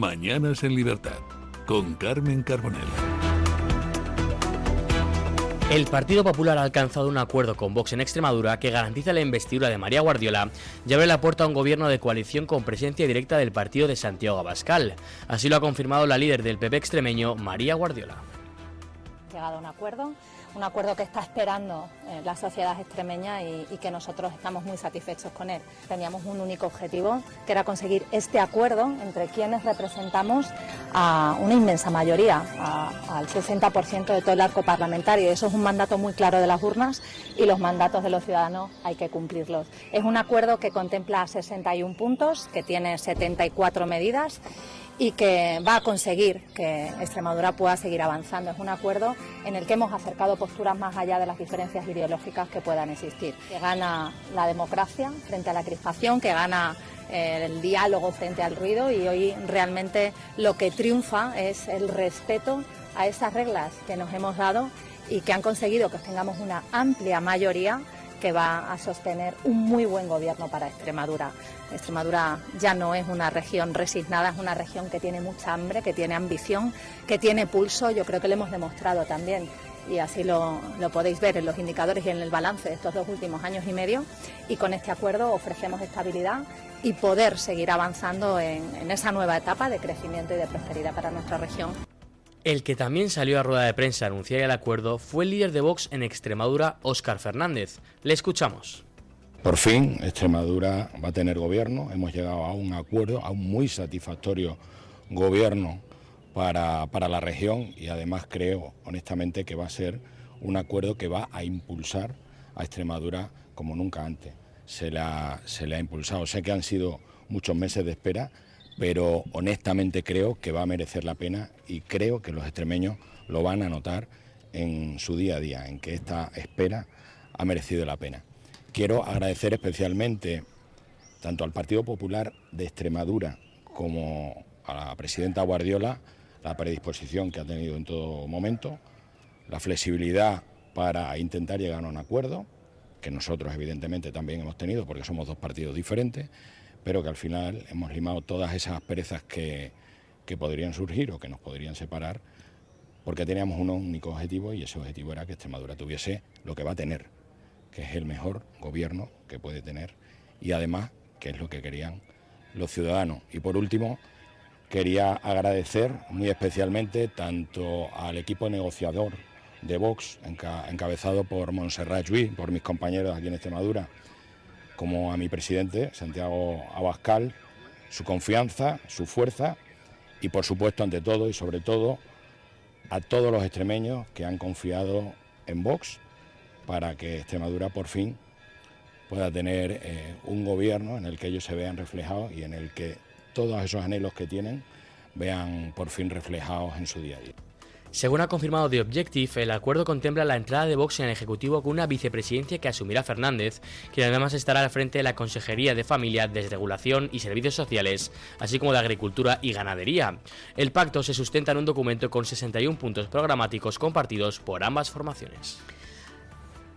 Mañanas en Libertad, con Carmen Carbonell. El Partido Popular ha alcanzado un acuerdo con Vox en Extremadura que garantiza la investidura de María Guardiola y abre la puerta a un gobierno de coalición con presencia directa del partido de Santiago Abascal. Así lo ha confirmado la líder del PP extremeño, María Guardiola. Llegado a un acuerdo que está esperando la sociedad extremeña y que nosotros estamos muy satisfechos con él. Teníamos un único objetivo, que era conseguir este acuerdo entre quienes representamos a una inmensa mayoría, al 60% de todo el arco parlamentario. Eso es un mandato muy claro de las urnas y los mandatos de los ciudadanos hay que cumplirlos. Es un acuerdo que contempla 61 puntos, que tiene 74 medidas y que va a conseguir que Extremadura pueda seguir avanzando. Es un acuerdo en el que hemos acercado posturas más allá de las diferencias ideológicas que puedan existir. Que gana la democracia frente a la crispación, que gana el diálogo frente al ruido, y hoy realmente lo que triunfa es el respeto a esas reglas que nos hemos dado y que han conseguido que tengamos una amplia mayoría que va a sostener un muy buen gobierno para Extremadura. Extremadura ya no es una región resignada, es una región que tiene mucha hambre, que tiene ambición, que tiene pulso. Yo creo que lo hemos demostrado también, y así lo podéis ver en los indicadores y en el balance de estos 2 últimos años y medio, y con este acuerdo ofrecemos estabilidad y poder seguir avanzando en esa nueva etapa de crecimiento y de prosperidad para nuestra región. El que también salió a rueda de prensa a anunciar el acuerdo fue el líder de Vox en Extremadura, Óscar Fernández. Le escuchamos. Por fin Extremadura va a tener gobierno, hemos llegado a un acuerdo, a un muy satisfactorio gobierno para la región, y además creo honestamente que va a ser un acuerdo que va a impulsar a Extremadura como nunca antes se le ha impulsado. Sé que han sido muchos meses de espera, pero honestamente creo que va a merecer la pena, y creo que los extremeños lo van a notar en su día a día, en que esta espera ha merecido la pena. Quiero agradecer especialmente tanto al Partido Popular de Extremadura como a la presidenta Guardiola la predisposición que ha tenido en todo momento, la flexibilidad para intentar llegar a un acuerdo, que nosotros evidentemente también hemos tenido porque somos 2 partidos diferentes, pero que al final hemos limado todas esas asperezas que podrían surgir o que nos podrían separar, porque teníamos un único objetivo, y ese objetivo era que Extremadura tuviese lo que va a tener, que es el mejor gobierno que puede tener, y además que es lo que querían los ciudadanos. Y por último, quería agradecer muy especialmente tanto al equipo negociador de Vox, encabezado por Montserrat Lluís, por mis compañeros aquí en Extremadura, como a mi presidente, Santiago Abascal, su confianza, su fuerza, y por supuesto, ante todo y sobre todo, a todos los extremeños que han confiado en Vox para que Extremadura por fin pueda tener un gobierno en el que ellos se vean reflejados y en el que todos esos anhelos que tienen vean por fin reflejados en su día a día. Según ha confirmado The Objective, el acuerdo contempla la entrada de Vox en el Ejecutivo con una vicepresidencia que asumirá Fernández, quien además estará al frente de la Consejería de Familia, Desregulación y Servicios Sociales, así como de Agricultura y Ganadería. El pacto se sustenta en un documento con 61 puntos programáticos compartidos por ambas formaciones.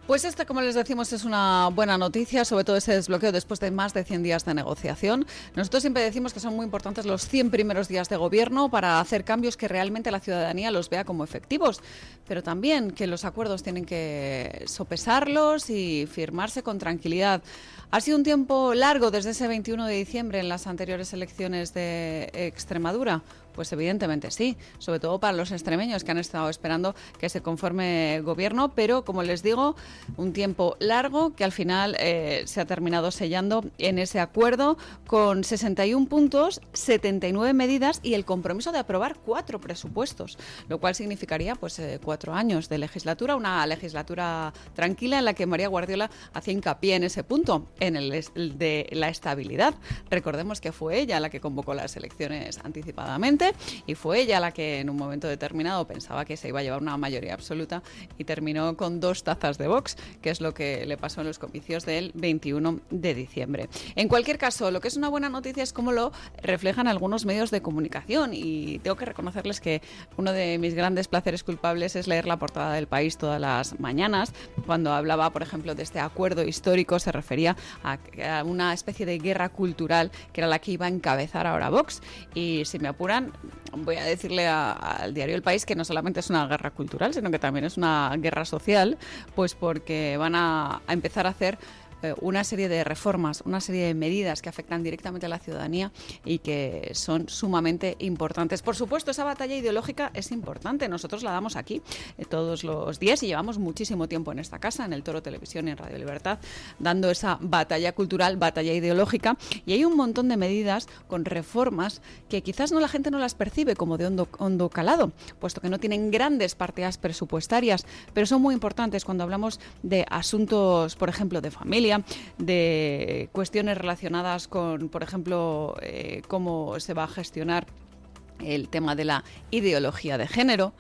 Pues esta, como les decimos, es una buena noticia, sobre todo ese desbloqueo después de más de 100 días de negociación. Nosotros siempre decimos que son muy importantes los 100 primeros días de gobierno para hacer cambios que realmente la ciudadanía los vea como efectivos, pero también que los acuerdos tienen que sopesarlos y firmarse con tranquilidad. ¿Ha sido un tiempo largo desde ese 21 de diciembre en las anteriores elecciones de Extremadura? Pues evidentemente sí, sobre todo para los extremeños que han estado esperando que se conforme gobierno, pero como les digo, un tiempo largo que al final se ha terminado sellando en ese acuerdo con 61 puntos, 79 medidas y el compromiso de aprobar 4 presupuestos, lo cual significaría pues 4 años de legislatura, una legislatura tranquila en la que María Guardiola hacía hincapié en ese punto, en el de la estabilidad. Recordemos que fue ella la que convocó las elecciones anticipadamente PSOE, y fue ella la que en un momento determinado pensaba que se iba a llevar una mayoría absoluta y terminó con 2 tazas de Vox, que es lo que le pasó en los comicios del 21 de diciembre. En cualquier caso, lo que es una buena noticia es cómo lo reflejan algunos medios de comunicación, y tengo que reconocerles que uno de mis grandes placeres culpables es leer la portada del País todas las mañanas. Cuando hablaba, por ejemplo, de este acuerdo histórico, se refería a una especie de guerra cultural que era la que iba a encabezar ahora Vox, y si me apuran voy a decirle al diario El País que no solamente es una guerra cultural, sino que también es una guerra social, pues porque van a empezar a hacer una serie de reformas, una serie de medidas que afectan directamente a la ciudadanía y que son sumamente importantes. Por supuesto, esa batalla ideológica es importante. Nosotros la damos aquí todos los días y llevamos muchísimo tiempo en esta casa, en El Toro Televisión y en Radio Libertad, dando esa batalla cultural, batalla ideológica, y hay un montón de medidas con reformas que quizás la gente no las percibe como de hondo calado, puesto que no tienen grandes partidas presupuestarias, pero son muy importantes cuando hablamos de asuntos, por ejemplo, de familia, de cuestiones relacionadas con, por ejemplo, cómo se va a gestionar el tema de la ideología de género.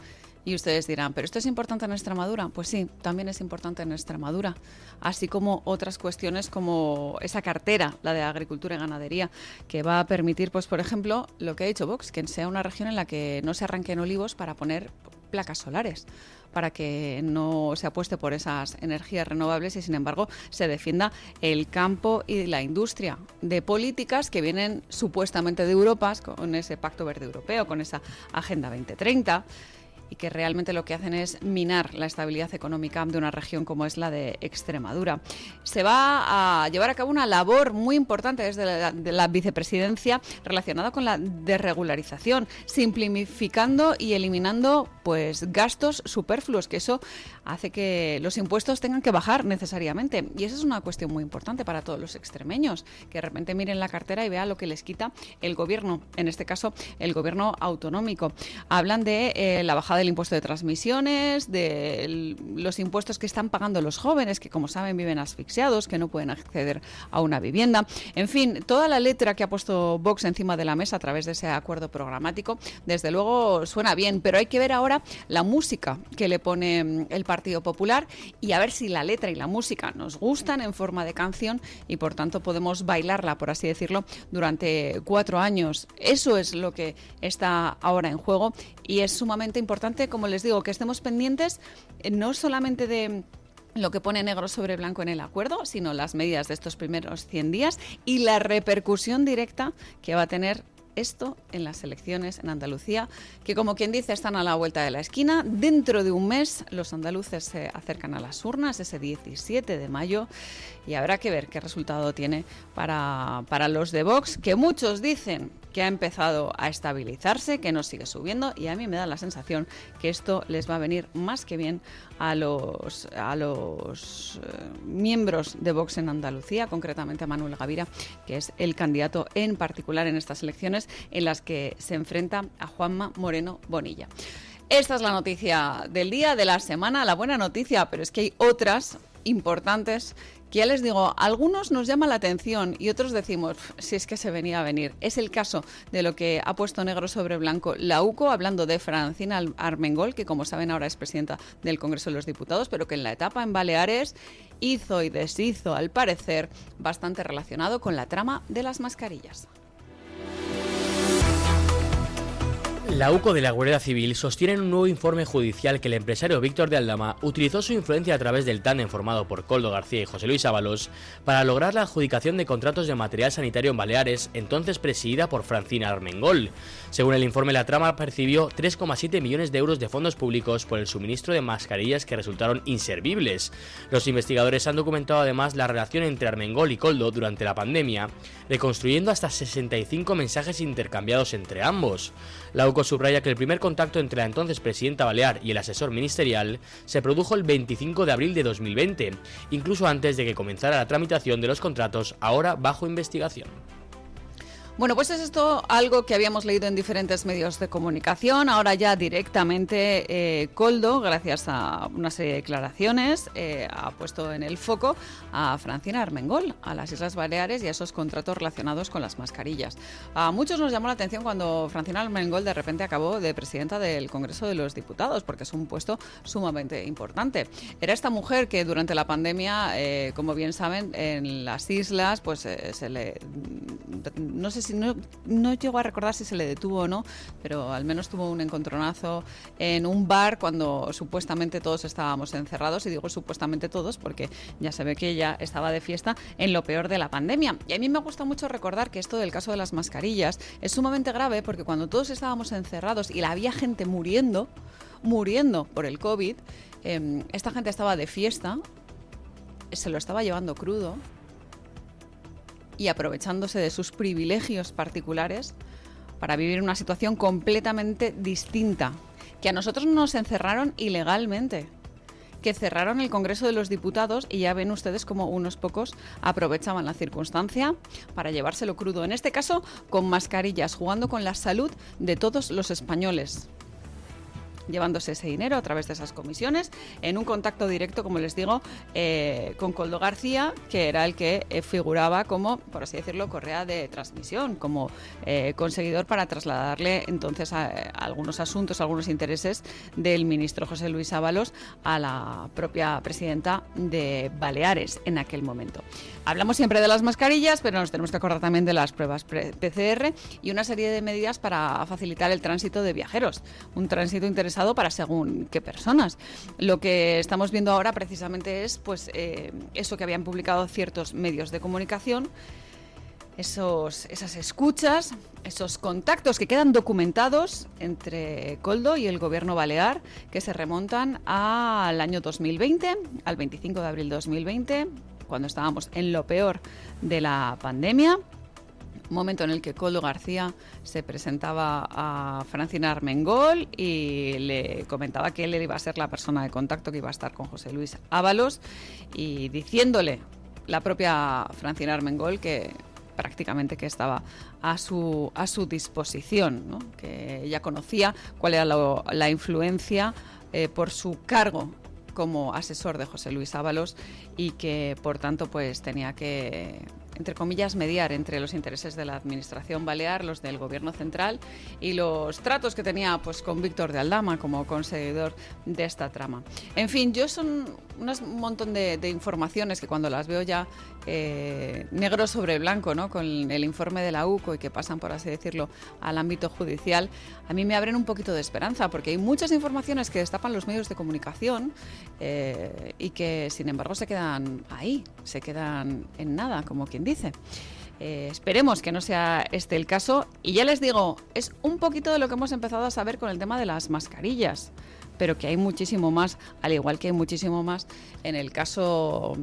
Y ustedes dirán, ¿pero esto es importante en Extremadura? Pues sí, también es importante en Extremadura, así como otras cuestiones como esa cartera, la de agricultura y ganadería, que va a permitir, pues por ejemplo, lo que ha dicho Vox, que sea una región en la que no se arranquen olivos para poner placas solares, para que no se apueste por esas energías renovables y, sin embargo, se defienda el campo y la industria, de políticas que vienen supuestamente de Europa, con ese Pacto Verde Europeo, con esa Agenda 2030, y que realmente lo que hacen es minar la estabilidad económica de una región como es la de Extremadura. Se va a llevar a cabo una labor muy importante desde la vicepresidencia relacionada con la desregularización, simplificando y eliminando pues gastos superfluos, que eso hace que los impuestos tengan que bajar necesariamente. Y esa es una cuestión muy importante para todos los extremeños, que de repente miren la cartera y vean lo que les quita el gobierno, en este caso el gobierno autonómico. Hablan de la bajada del impuesto de transmisiones, de los impuestos que están pagando los jóvenes, que como saben viven asfixiados, que no pueden acceder a una vivienda. En fin, toda la letra que ha puesto Vox encima de la mesa a través de ese acuerdo programático, desde luego suena bien, pero hay que ver ahora la música que le pone el Partido Popular y a ver si la letra y la música nos gustan en forma de canción y por tanto podemos bailarla, por así decirlo, durante 4 años. Eso es lo que está ahora en juego y es sumamente importante, como les digo, que estemos pendientes no solamente de lo que pone negro sobre blanco en el acuerdo, sino las medidas de estos primeros 100 días y la repercusión directa que va a tener esto en las elecciones en Andalucía, que como quien dice están a la vuelta de la esquina. Dentro de un mes los andaluces se acercan a las urnas, ese 17 de mayo, y habrá que ver qué resultado tiene para los de Vox, que muchos dicen que ha empezado a estabilizarse, que no sigue subiendo, y a mí me da la sensación que esto les va a venir más que bien a los miembros de Vox en Andalucía, concretamente a Manuel Gavira, que es el candidato en particular en estas elecciones en las que se enfrenta a Juanma Moreno Bonilla. Esta es la noticia del día, de la semana, la buena noticia, pero es que hay otras importantes que ya les digo, algunos nos llama la atención y otros decimos, si es que se venía a venir. Es el caso de lo que ha puesto negro sobre blanco la UCO, hablando de Francina Armengol, que como saben ahora es presidenta del Congreso de los Diputados, pero que en la etapa en Baleares hizo y deshizo, al parecer, bastante relacionado con la trama de las mascarillas. La UCO de la Guardia Civil sostiene en un nuevo informe judicial que el empresario Víctor de Aldama utilizó su influencia a través del tándem formado por Koldo García y José Luis Ábalos para lograr la adjudicación de contratos de material sanitario en Baleares, entonces presidida por Francina Armengol. Según el informe, la trama percibió 3,7 millones de euros de fondos públicos por el suministro de mascarillas que resultaron inservibles. Los investigadores han documentado además la relación entre Armengol y Koldo durante la pandemia, reconstruyendo hasta 65 mensajes intercambiados entre ambos. La UCO subraya que el primer contacto entre la entonces presidenta balear y el asesor ministerial se produjo el 25 de abril de 2020, incluso antes de que comenzara la tramitación de los contratos ahora bajo investigación. Bueno, pues es esto algo que habíamos leído en diferentes medios de comunicación. Ahora ya directamente Koldo, gracias a una serie de declaraciones, ha puesto en el foco a Francina Armengol, a las Islas Baleares y a esos contratos relacionados con las mascarillas. A muchos nos llamó la atención cuando Francina Armengol de repente acabó de presidenta del Congreso de los Diputados, porque es un puesto sumamente importante. Era esta mujer que durante la pandemia, como bien saben, en las islas, pues se le... No sé si no llego a recordar si se le detuvo o no, pero al menos tuvo un encontronazo en un bar cuando supuestamente todos estábamos encerrados, y digo supuestamente todos porque ya se ve que ella estaba de fiesta en lo peor de la pandemia. Y a mí me gusta mucho recordar que esto del caso de las mascarillas es sumamente grave, porque cuando todos estábamos encerrados y había gente muriendo por el COVID, esta gente estaba de fiesta, se lo estaba llevando crudo y aprovechándose de sus privilegios particulares para vivir una situación completamente distinta. Que a nosotros nos encerraron ilegalmente, que cerraron el Congreso de los Diputados, y ya ven ustedes cómo unos pocos aprovechaban la circunstancia para llevárselo crudo. En este caso, con mascarillas, jugando con la salud de todos los españoles, llevándose ese dinero a través de esas comisiones, en un contacto directo, como les digo, con Koldo García, que era el que figuraba como, por así decirlo, correa de transmisión, como conseguidor para trasladarle entonces a algunos asuntos, algunos intereses del ministro José Luis Ábalos a la propia presidenta de Baleares en aquel momento. Hablamos siempre de las mascarillas, pero nos tenemos que acordar también de las pruebas PCR y una serie de medidas para facilitar el tránsito de viajeros, un tránsito interesante para según qué personas. Lo que estamos viendo ahora precisamente es pues eso que habían publicado ciertos medios de comunicación, esas escuchas, esos contactos que quedan documentados entre Koldo y el gobierno balear, que se remontan al año 2020, al 25 de abril de 2020, cuando estábamos en lo peor de la pandemia. Momento en el que Koldo García se presentaba a Francina Armengol y le comentaba que él iba a ser la persona de contacto, que iba a estar con José Luis Ábalos, y diciéndole la propia Francina Armengol que prácticamente que estaba a su disposición, ¿no? Que ella conocía cuál era la influencia por su cargo como asesor de José Luis Ábalos, y que por tanto pues tenía que, entre comillas, mediar entre los intereses de la administración balear, los del gobierno central, y los tratos que tenía pues con Víctor de Aldama como conseguidor de esta trama. En fin, yo son un montón de informaciones que cuando las veo ya negro sobre blanco, ¿no? Con el informe de la UCO, y que pasan, por así decirlo, al ámbito judicial, a mí me abren un poquito de esperanza, porque hay muchas informaciones que destapan los medios de comunicación y que sin embargo se quedan ahí, se quedan en nada, como quien dice. Esperemos que no sea este el caso, y ya les digo, es un poquito de lo que hemos empezado a saber con el tema de las mascarillas, pero que hay muchísimo más, al igual que hay muchísimo más en el caso...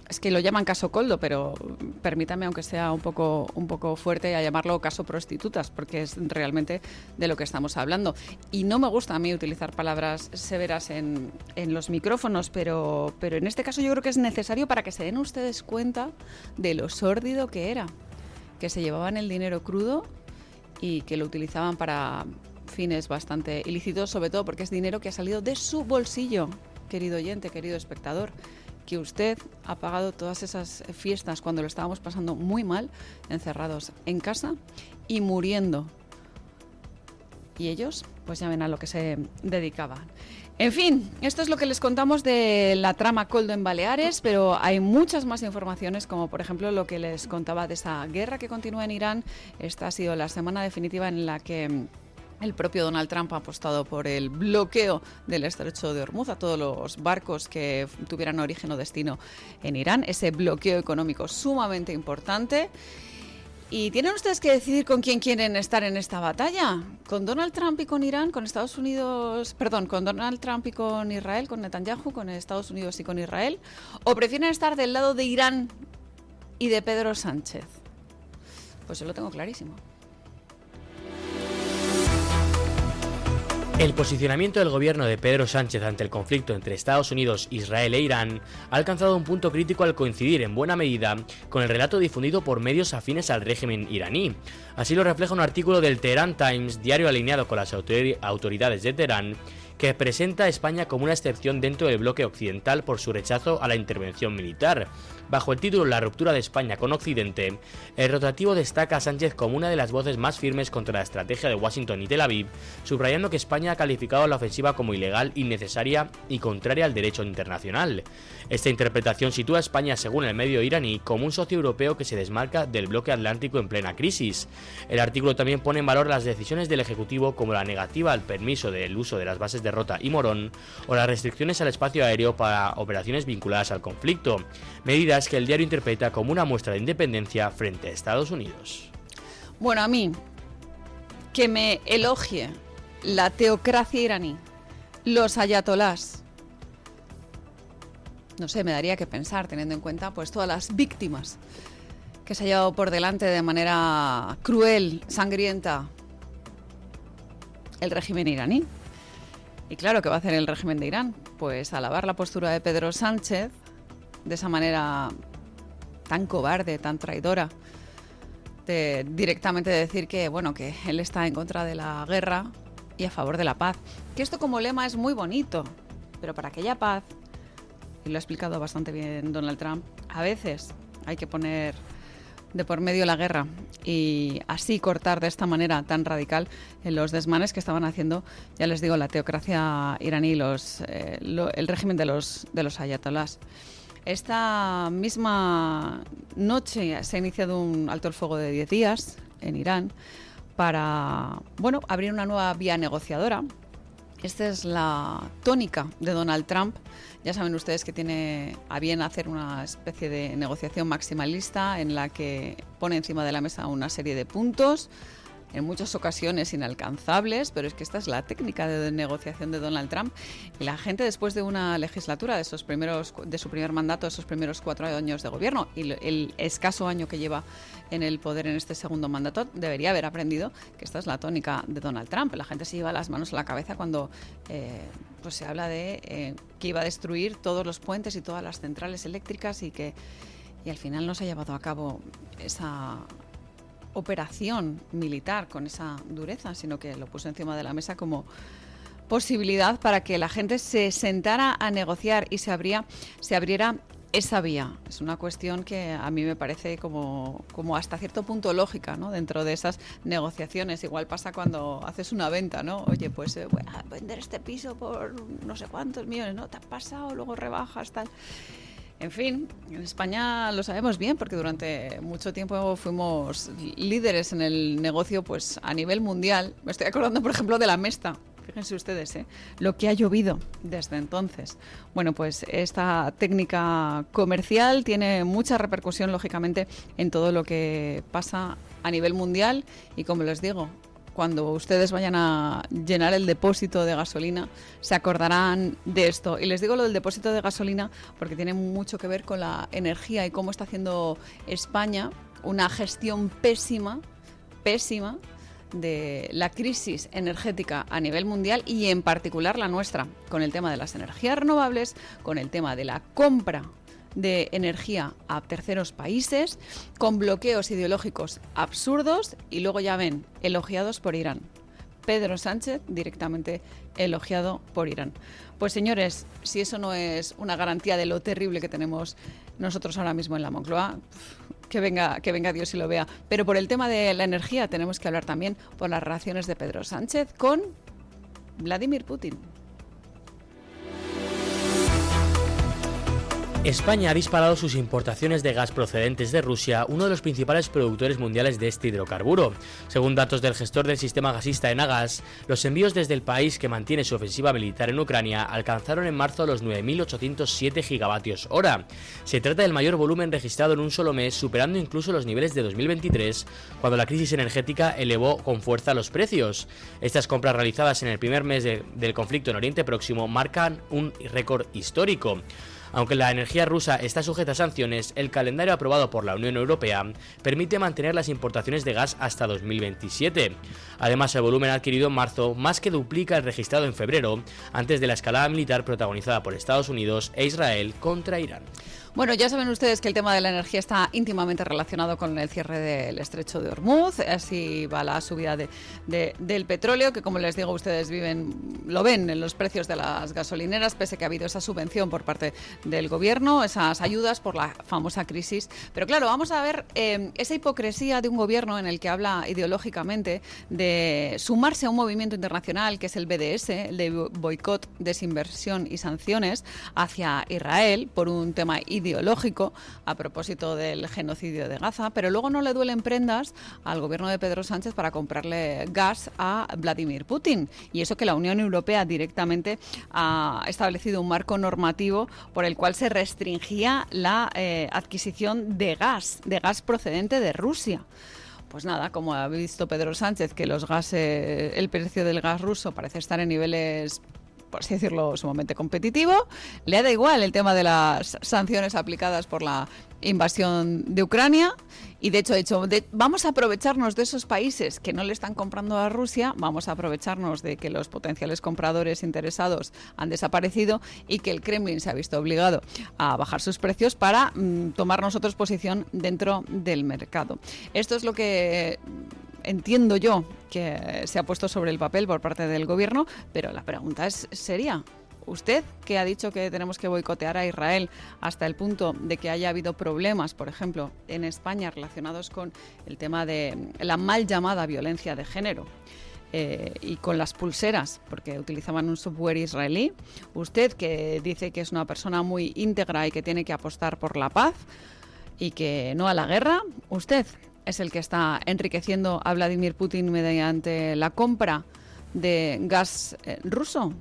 Es que lo llaman caso Koldo, pero permítame, aunque sea un poco fuerte, a llamarlo caso prostitutas, porque es realmente de lo que estamos hablando. Y no me gusta a mí utilizar palabras severas en los micrófonos, pero en este caso yo creo que es necesario para que se den ustedes cuenta de lo sórdido que era, que se llevaban el dinero crudo y que lo utilizaban para fines bastante ilícitos, sobre todo porque es dinero que ha salido de su bolsillo, querido oyente, querido espectador, que usted ha pagado todas esas fiestas cuando lo estábamos pasando muy mal, encerrados en casa y muriendo. Y ellos, pues ya ven a lo que se dedicaban. En fin, esto es lo que les contamos de la trama Koldo en Baleares, pero hay muchas más informaciones, como por ejemplo lo que les contaba de esa guerra que continúa en Irán. Esta ha sido la semana definitiva en la que el propio Donald Trump ha apostado por el bloqueo del estrecho de Hormuz a todos los barcos que tuvieran origen o destino en Irán. Ese bloqueo económico sumamente importante. ¿Y tienen ustedes que decidir con quién quieren estar en esta batalla? ¿Con Donald Trump y con Irán? ¿Con Estados Unidos? Perdón, ¿con Donald Trump y con Israel? ¿Con Netanyahu? ¿Con Estados Unidos y con Israel? ¿O prefieren estar del lado de Irán y de Pedro Sánchez? Pues yo lo tengo clarísimo. El posicionamiento del gobierno de Pedro Sánchez ante el conflicto entre Estados Unidos, Israel e Irán ha alcanzado un punto crítico al coincidir en buena medida con el relato difundido por medios afines al régimen iraní. Así lo refleja un artículo del Tehran Times, diario alineado con las autoridades de Teherán, que presenta a España como una excepción dentro del bloque occidental por su rechazo a la intervención militar. Bajo el título La ruptura de España con Occidente, el rotativo destaca a Sánchez como una de las voces más firmes contra la estrategia de Washington y Tel Aviv, subrayando que España ha calificado la ofensiva como ilegal, innecesaria y contraria al derecho internacional. Esta interpretación sitúa a España, según el medio iraní, como un socio europeo que se desmarca del bloque atlántico en plena crisis. El artículo también pone en valor las decisiones del Ejecutivo, como la negativa al permiso del uso de las bases de Rota y Morón o las restricciones al espacio aéreo para operaciones vinculadas al conflicto, medidas que el diario interpreta como una muestra de independencia frente a Estados Unidos. Bueno, a mí, que me elogie la teocracia iraní, los ayatolás, no sé, me daría que pensar, teniendo en cuenta pues todas las víctimas que se ha llevado por delante de manera cruel, sangrienta, el régimen iraní. Y claro, ¿qué va a hacer el régimen de Irán? Pues alabar la postura de Pedro Sánchez de esa manera tan cobarde, tan traidora, de directamente decir que, bueno, que él está en contra de la guerra y a favor de la paz. Que esto como lema es muy bonito, pero para aquella paz, y lo ha explicado bastante bien Donald Trump, a veces hay que poner de por medio la guerra y así cortar de esta manera tan radical los desmanes que estaban haciendo, ya les digo, la teocracia iraní, el régimen de los ayatolás. Esta misma noche se ha iniciado un alto el fuego de 10 días en Irán para, bueno, abrir una nueva vía negociadora. Esta es la tónica de Donald Trump. Ya saben ustedes que tiene a bien hacer una especie de negociación maximalista en la que pone encima de la mesa una serie de puntos, en muchas ocasiones inalcanzables, pero es que esta es la técnica de negociación de Donald Trump. Y la gente, después de una legislatura, de su primer mandato, de esos primeros 4 años de gobierno y el escaso año que lleva en el poder en este segundo mandato, debería haber aprendido que esta es la tónica de Donald Trump. La gente se lleva las manos a la cabeza cuando pues se habla de que iba a destruir todos los puentes y todas las centrales eléctricas y al final no se ha llevado a cabo esa operación militar con esa dureza, sino que lo puso encima de la mesa como posibilidad para que la gente se sentara a negociar y se abriera esa vía. Es una cuestión que a mí me parece como hasta cierto punto lógica, ¿no? Dentro de esas negociaciones. Igual pasa cuando haces una venta, ¿no? Oye, pues voy a vender este piso por no sé cuántos millones, ¿no? Te has pasado, luego rebajas, tal. En fin, en España lo sabemos bien porque durante mucho tiempo fuimos líderes en el negocio pues a nivel mundial. Me estoy acordando, por ejemplo, de la Mesta. Fíjense ustedes, lo que ha llovido desde entonces. Bueno, pues esta técnica comercial tiene mucha repercusión, lógicamente, en todo lo que pasa a nivel mundial. Y como les digo, cuando ustedes vayan a llenar el depósito de gasolina, se acordarán de esto. Y les digo lo del depósito de gasolina porque tiene mucho que ver con la energía y cómo está haciendo España una gestión pésima de la crisis energética a nivel mundial y en particular la nuestra, con el tema de las energías renovables, con el tema de la compra de energía a terceros países, con bloqueos ideológicos absurdos y luego ya ven, elogiados por Irán. Pedro Sánchez directamente elogiado por Irán. Pues señores, si eso no es una garantía de lo terrible que tenemos nosotros ahora mismo en la Moncloa, que venga Dios y lo vea. Pero por el tema de la energía tenemos que hablar también por las relaciones de Pedro Sánchez con Vladimir Putin. España ha disparado sus importaciones de gas procedentes de Rusia, uno de los principales productores mundiales de este hidrocarburo. Según datos del gestor del sistema gasista Enagas, los envíos desde el país que mantiene su ofensiva militar en Ucrania alcanzaron en marzo los 9.807 gigavatios hora. Se trata del mayor volumen registrado en un solo mes, superando incluso los niveles de 2023, cuando la crisis energética elevó con fuerza los precios. Estas compras realizadas en el primer mes del conflicto en Oriente Próximo marcan un récord histórico. Aunque la energía rusa está sujeta a sanciones, el calendario aprobado por la Unión Europea permite mantener las importaciones de gas hasta 2027. Además, el volumen adquirido en marzo más que duplica el registrado en febrero, antes de la escalada militar protagonizada por Estados Unidos e Israel contra Irán. Bueno, ya saben ustedes que el tema de la energía está íntimamente relacionado con el cierre del estrecho de Hormuz. Así va la subida del petróleo, que como les digo, ustedes lo ven en los precios de las gasolineras, pese a que ha habido esa subvención por parte del gobierno, esas ayudas por la famosa crisis. Pero claro, vamos a ver esa hipocresía de un gobierno en el que habla ideológicamente de sumarse a un movimiento internacional que es el BDS, el de boicot, desinversión y sanciones hacia Israel por un tema ideológico a propósito del genocidio de Gaza, pero luego no le duelen prendas al gobierno de Pedro Sánchez para comprarle gas a Vladimir Putin. Y eso que la Unión Europea directamente ha establecido un marco normativo por el cual se restringía la adquisición de gas procedente de Rusia. Pues nada, como ha visto Pedro Sánchez que el precio del gas ruso parece estar en niveles, por así decirlo, sumamente competitivo, le da igual el tema de las sanciones aplicadas por la invasión de Ucrania y de hecho vamos a aprovecharnos de esos países que no le están comprando a Rusia, vamos a aprovecharnos de que los potenciales compradores interesados han desaparecido y que el Kremlin se ha visto obligado a bajar sus precios para tomar nosotros posición dentro del mercado. Esto es lo que entiendo yo que se ha puesto sobre el papel por parte del gobierno, pero la pregunta es seria. Usted, que ha dicho que tenemos que boicotear a Israel hasta el punto de que haya habido problemas, por ejemplo, en España relacionados con el tema de la mal llamada violencia de género, y con las pulseras, porque utilizaban un software israelí. Usted, que dice que es una persona muy íntegra y que tiene que apostar por la paz y que no a la guerra. Usted es el que está enriqueciendo a Vladimir Putin mediante la compra de gas ruso.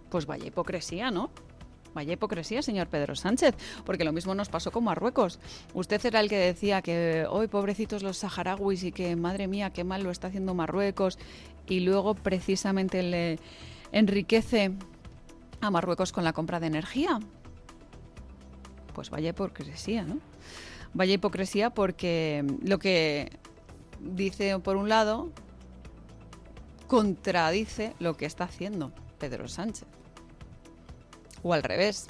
Pues vaya hipocresía, ¿no? Vaya hipocresía, señor Pedro Sánchez, porque lo mismo nos pasó con Marruecos. Usted era el que decía que hoy pobrecitos los saharauis y que madre mía, qué mal lo está haciendo Marruecos, y luego precisamente le enriquece a Marruecos con la compra de energía. Pues vaya hipocresía, ¿no? Vaya hipocresía, porque lo que dice por un lado contradice lo que está haciendo Pedro Sánchez. O al revés,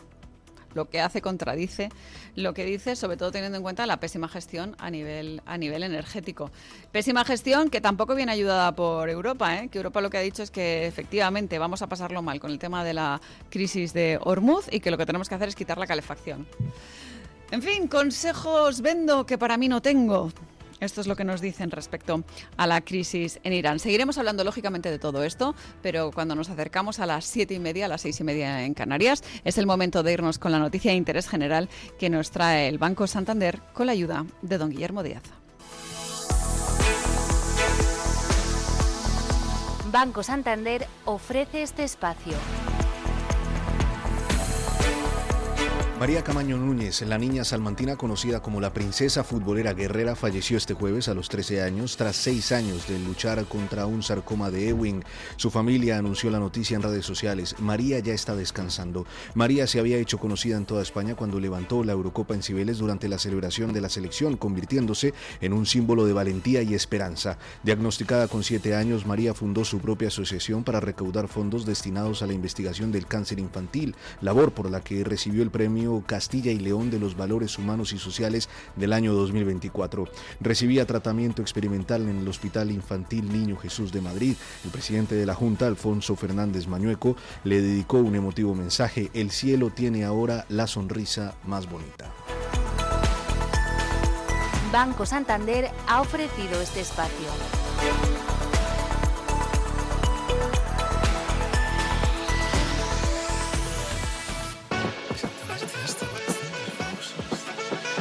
lo que hace contradice lo que dice, sobre todo teniendo en cuenta la pésima gestión a nivel energético. Pésima gestión que tampoco viene ayudada por Europa, que Europa lo que ha dicho es que efectivamente vamos a pasarlo mal con el tema de la crisis de Hormuz y que lo que tenemos que hacer es quitar la calefacción. En fin, consejos vendo que para mí no tengo. Esto es lo que nos dicen respecto a la crisis en Irán. Seguiremos hablando lógicamente de todo esto, pero cuando nos acercamos a las 7:30, a las 6:30 en Canarias, es el momento de irnos con la noticia de interés general que nos trae el Banco Santander con la ayuda de don Guillermo Díaz. Banco Santander ofrece este espacio. María Camaño Núñez, la niña salmantina conocida como la princesa futbolera guerrera, falleció este jueves a los 13 años tras 6 años de luchar contra un sarcoma de Ewing. Su familia anunció la noticia en redes sociales. María ya está descansando. María se había hecho conocida en toda España cuando levantó la Eurocopa en Cibeles durante la celebración de la selección, convirtiéndose en un símbolo de valentía y esperanza. Diagnosticada con 7 años, María fundó su propia asociación para recaudar fondos destinados a la investigación del cáncer infantil, labor por la que recibió el premio Castilla y León de los Valores Humanos y Sociales del año 2024. Recibía tratamiento experimental en el Hospital Infantil Niño Jesús de Madrid. El presidente de la Junta, Alfonso Fernández Mañueco, le dedicó un emotivo mensaje: el cielo tiene ahora la sonrisa más bonita. Banco Santander ha ofrecido este espacio.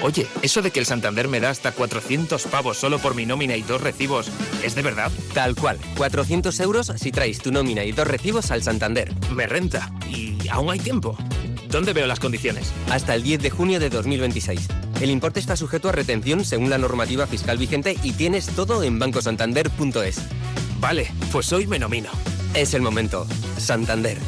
Oye, eso de que el Santander me da hasta 400 pavos solo por mi nómina y 2 recibos, ¿es de verdad? Tal cual, 400 euros si traes tu nómina y 2 recibos al Santander. Me renta. ¿Y aún hay tiempo? ¿Dónde veo las condiciones? Hasta el 10 de junio de 2026. El importe está sujeto a retención según la normativa fiscal vigente y tienes todo en bancosantander.es. Vale, pues hoy me nomino. Es el momento. Santander.